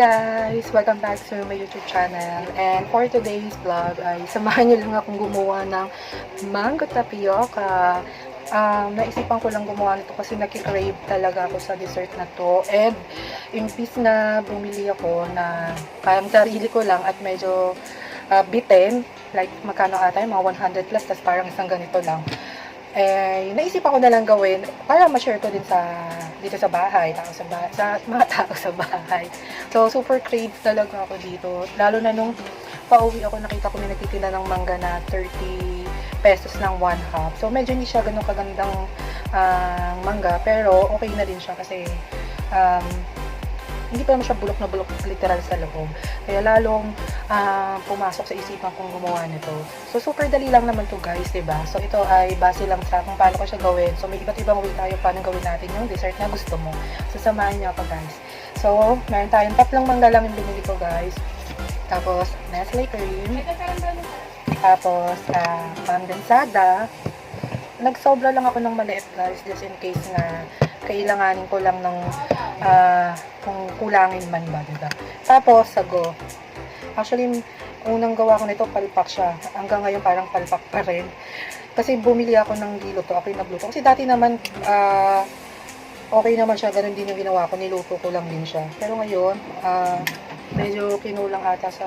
guys! Welcome back to my YouTube channel. And for today's vlog ay samahan nyo lang akong gumawa ng mango tapioca. Naisipan ko lang gumawa nito kasi naki-crave talaga ako sa dessert na to. And imbis na bumili ako na parang sarili ko lang at medyo bitin, like magkano ata yung mga 100 plus, tas parang isang ganito lang. Eh, naisipan ko na lang gawin para ma-share ko din dito sa bahay, sa mga tao sa bahay. So, super crave talaga ako dito. Lalo na nung pauwi ako, nakita ko may nagtitinda ng mangga na 30 pesos ng 1 half. So, medyo hindi siya ganun kagandang mangga, pero okay na din siya kasi hindi pa naman siya bulok na bulok literal sa loob. Kaya lalong pumasok sa isipan kong gumawa nito. So, super dali lang naman to guys, diba? So, ito ay base lang sa kung paano ko siya gawin. So, may iba't ibang way tayo paano gawin natin yung dessert na gusto mo. So, samahan niyo ako guys. So, meron tayong 3 mangga lang yung binili ko guys. Tapos, Nestle cream. Tapos, condensada. Nagsobra lang ako ng maliit guys, just in case na kailanganin ko lang ng kung kulangin man ba, diba? Tapos, sago. Actually, unang gawa ko nito, palpak siya. Hanggang ngayon, parang palpak pa rin. Kasi bumili ako ng niluto. Ako yung nagluto. Kasi dati naman, okay naman siya. Ganun din yung ginawa ko. Niluto ko lang din siya. Pero ngayon, medyo kinulang ata sa...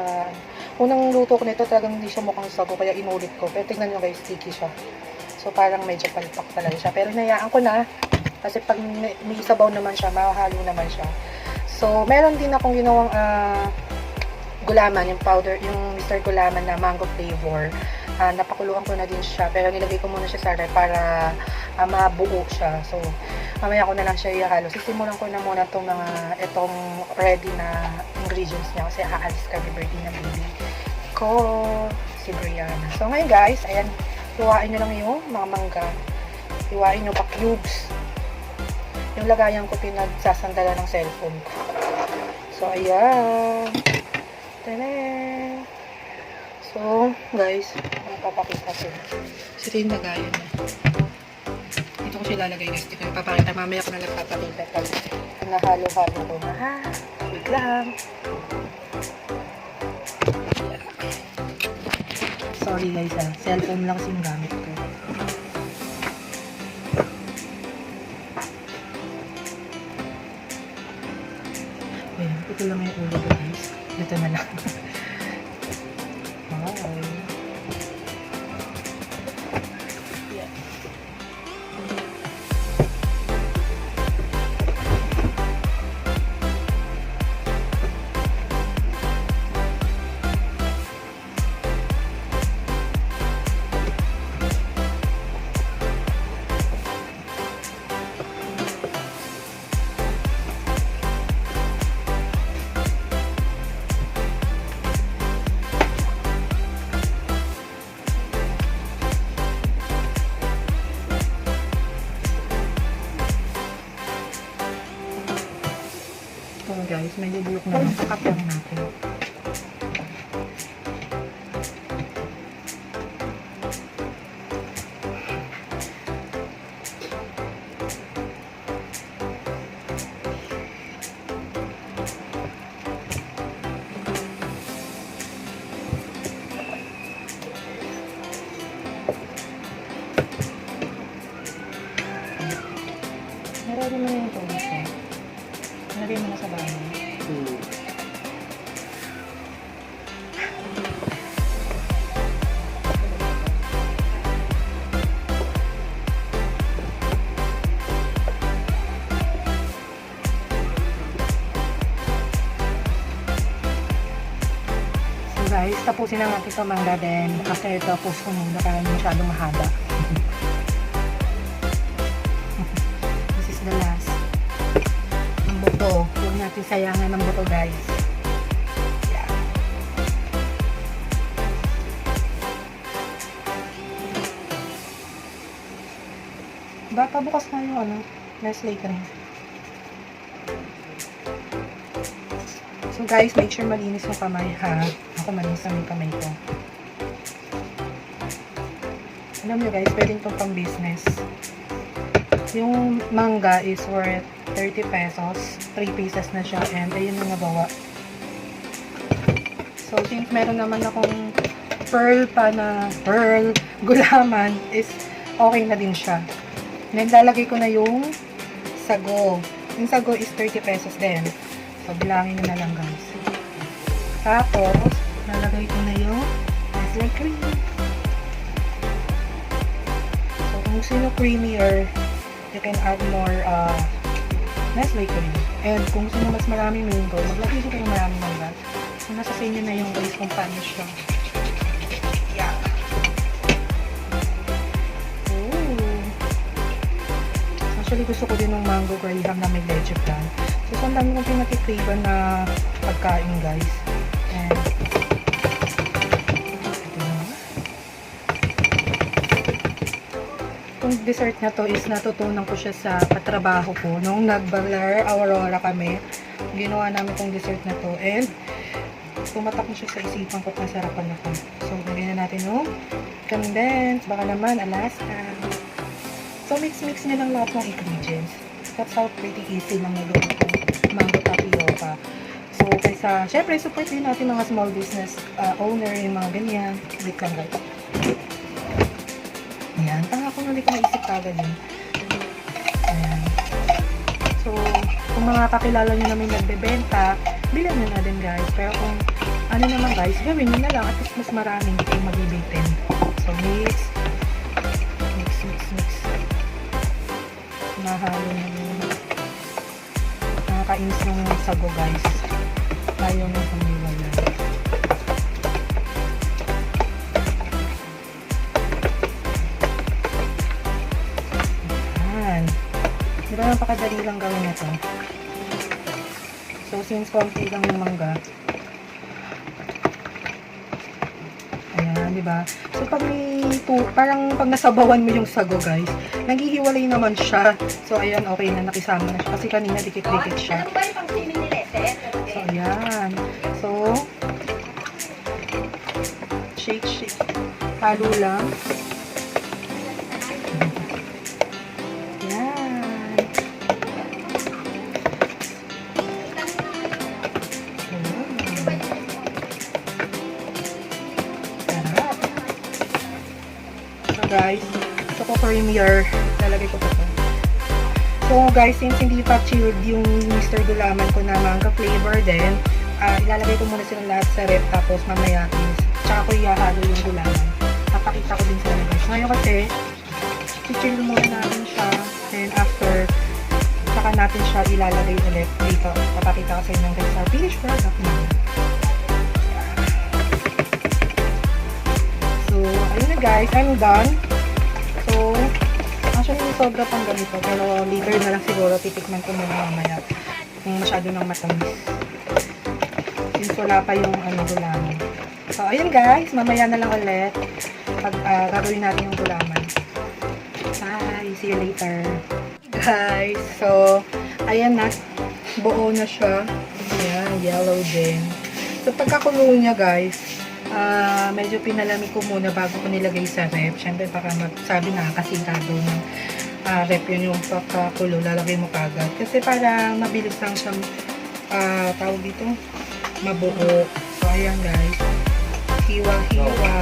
Unang luto ko nito, talagang hindi siya mukhang sago. Kaya inulit ko. Pero tingnan nyo guys, sticky siya. So, parang medyo palpak talaga siya. Pero hinayaan ko na. Kasi pag may sabaw naman siya, mahalo naman siya. So, meron din akong ginawang gulaman, yung powder, yung Mr. Gulaman na mango flavor. Napakuluan ko na din siya, pero nilagay ko muna siya sa ref para mabuo siya. So, mamaya ko na lang siya ihalo. Sisimulan ko na muna itong ready na ingredients niya kasi aalis kami birthday na baby ko, si Brianna. So, ngayon guys, ayan, hiwain nyo lang yung mga mangga. Hiwain nyo pa cubes. Yung lagayan ko pinagsasandala ng cellphone ko. So, ayan. Tadaan! So, guys, papakita ko. So, ito yung lagayan niya. Dito ko siya lalagay guys. Dito ko papakita. Mamaya ko na nagpapakita. Pag nahalo-halo ko na. Ha? Wait lang. Yeah. Sorry guys ha. Cellphone lang kasing gamit ko. Ayan, ito lang yung ulo ko guys. Ito na lang. Okay. Yeah. Guys, medyo bulok na lang. Pakat lang natin. Marami mo na yung tubig ko. Nalagay mo na sa bahay. So guys, tapusin na natin ito mangga din. After ito, post ko muna para hindi masyadong mahaba. This is the last. Ang buto. Huwag natin sayangan ng buto guys. Yeah. Baka bukas na yung Nestle cream. So guys, make sure malinis yung kamay ha. Ako malinis na yung kamay ko. Alam nyo guys, pwedeng itong pang business. Yung mangga is worth 30 pesos. 3 pieces na siya. And ayun yung nagawa. So, since meron naman akong pearl gulaman, is okay na din siya. And then, lalagay ko na yung sago. Yung sago is 30 pesos din. So, bilangin na lang guys. Tapos, lalagay ko na yung Nestle cream. So, kung sino creamier, you can add more Nestle cream. And kung sino mas maraming mango, maglagay ko kayo maraming mango. So, nasa sa inyo na yung guys kung paano siya. Yeah. Ooh. Actually, gusto ko din ng mango graham na may leche plan. So, ang dami kong pinatikraban na pagkain guys. And, itong dessert na to is natutunan ko siya sa patrabaho ko. Nung nag-Baler Aurora kami, ginawa namin itong dessert na to. And, tumatak na siya sa isipan ko at nasarapan ako. So, lagyan na natin yung condensed, baka naman Alaska. So, mix-mix niya lang lahat ng ingredients. That's how pretty easy lang nagluto itong mango tapioca. So, kaysa, syempre, support din natin mga small business owner, yung mga ganyan. Wait lang guys. Ayan. Ako na ulit ko naisip kagad yun. Ayan. So, kung mga kakilala nyo namin nagbebenta, bilan nyo na din guys. Pero kung ano naman guys, gawin nyo na lang. At least mas maraming kayo magibitin. So, mix. Mix, mix, mix. Nahalo na yun. Nakakainis ng sago guys. Tayo ng pamiwala. Ayan. Diba napakadali lang gawin na to. So, since konti lang yung mangga. Ayan, diba? So, pag may parang pag nasabawan mo yung sago, guys, naghihiwalay naman siya. So, ayan, okay na, nakisama na siya. Kasi kanina, dikit-dikit siya. Ano ba yung pang-swimming ni Nestle? So, ayan. So, shake, shake. Halo lang. Guys, ito ko creamier, lalagay ko pa ito. So guys, since hindi pa chilled yung Mr. Gulaman ko na manga flavor din, ilalagay ko muna sila lahat sa rep, tapos mamaya tsaka ko ihahalo yung gulaman. Papakita ko din sila guys. Ngayon kasi, chill muna natin siya, then after, tsaka natin siya ilalagay ulit dito. Papakita ko sa inyo guys sa finished product na. So, ayun na guys, I'm done. So, actually, sobra pang ganito. Pero later na lang siguro, titikman ko muna mamaya. Kung masyado nang matamis. Since wala pa yung gulaman. So, ayun guys, mamaya na lang ulit. Pag gagawin natin yung gulaman. Bye, see you later. Guys, so, ayan na. Buo na siya. Ayan, yellow din. So, pagkakulo niya guys, medyo pinalamig ko muna bago ko nilagay sa rep. Siyempre, baka sabi na kasintado ng rep yun yung pagkakulo. Lalagay mo kagad. Kasi parang mabilis lang siyang tawag dito, mabuo. So, ayan guys. Hiwa-hiwa.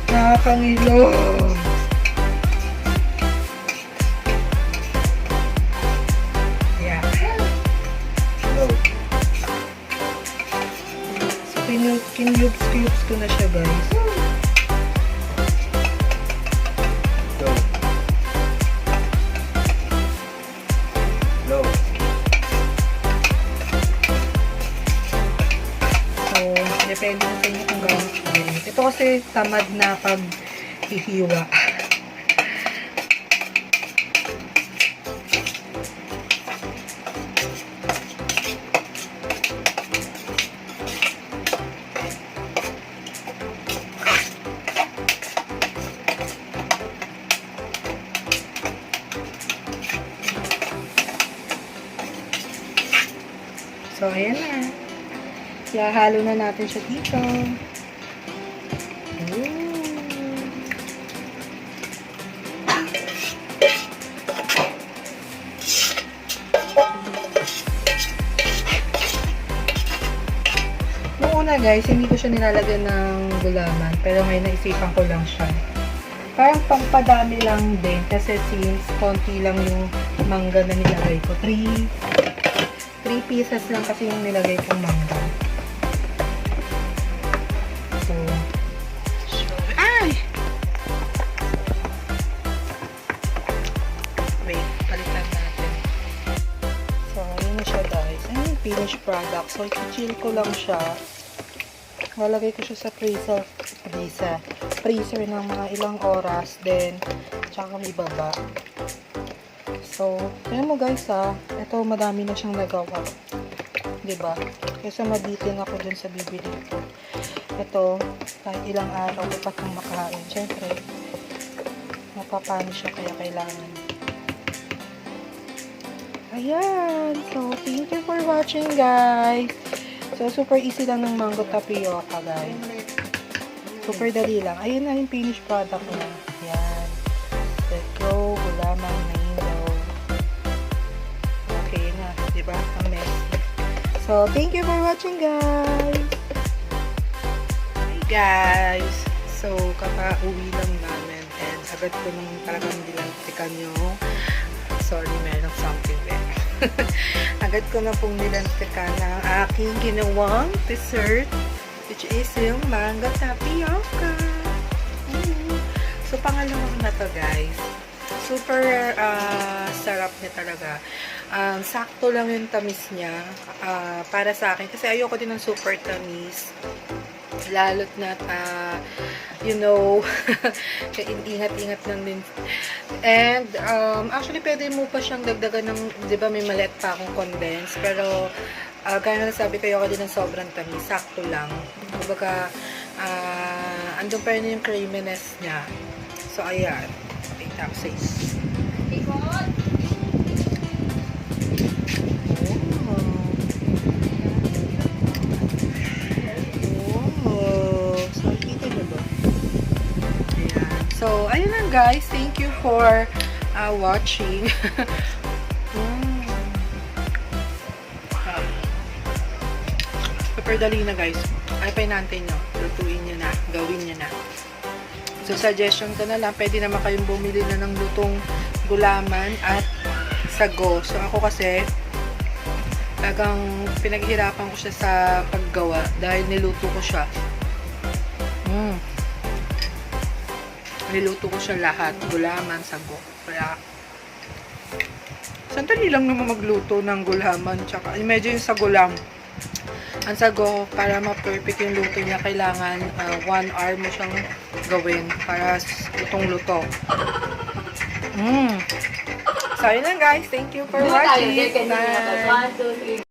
Nakakangilo. Yeah. Kinubes ko na siya guys. Low. So, depende na sa inyo kung gawin. Ito kasi tamad na pag hihiwa. So, ayan na. Ihahalo na natin siya dito. guys, hindi ko siya nilalagyan ng gulaman. Pero may naisipan ko lang siya. Parang pampadami lang din. Kasi since konti lang yung mangga na nilagay ko. 3 pieces lang kasi yung nilagay kong mangga. So, ay! Wait, palitan natin. So, yun na siya guys. Ayun yung finished product. So, i-chill ko lang siya. Lalagay ko siya sa freezer ng mga ilang oras. Then, tsaka may baba. So, ayan mo guys ito madami na siyang nagawa. Diba? Kasi mabitin ako dun sa bibili ko. Ito, kahit ilang araw ko pa itong makain. Siyempre, mapapano siya kaya kailangan. Ayan. So, thank you for watching guys. So, super easy lang ng mango tapioca guys. Super dali lang. Ayun na yung finished product niya. Ayan. Let's go. Gulaman, mango. Okay na. Diba? Ang mess. So, thank you for watching guys. Hi guys. So, kaka-uwi lang namin. And agad ko nung talagang nilantikan yung sorry, meron something there. Agad ko na pong nilantikan ng aking ginawang dessert, which is yung mango tapioca. So, pangalawang na to guys. Super sarap niya talaga. Sakto lang yung tamis niya para sa akin. Kasi ayoko din ng super tamis. Lalot na, you know, ingat-ingat lang din. And, actually, pwede mo pa siyang dagdagan ng, di ba, may maliit pa akong condense. Pero, kaya na sabi ko, ayoko din ng sobrang tamis. Sakto lang. Kumbaga, andun pa rin yung creaminess niya. So, ayan. Wait, ako sa So, ayun lang guys. Thank you for watching. Super dali na guys. Ay, painantay nyo. Lutuin nyo na. Gawin nyo na. So, suggestion ko na lang. Pwede naman kayong bumili na ng lutong gulaman at sago. So, ako kasi talagang pinaghirapan ko siya sa paggawa dahil niluto ko siya. Niluto ko siya lahat. Gulaman, sago. Kaya, sandali lang naman magluto ng gulaman. Tsaka, medyo yung sago lang. Ang sago, para ma-perfect yung luto niya, kailangan 1 hour mo siyang gawin para lutong-luto. So, yun lang guys. Thank you for watching. Bye!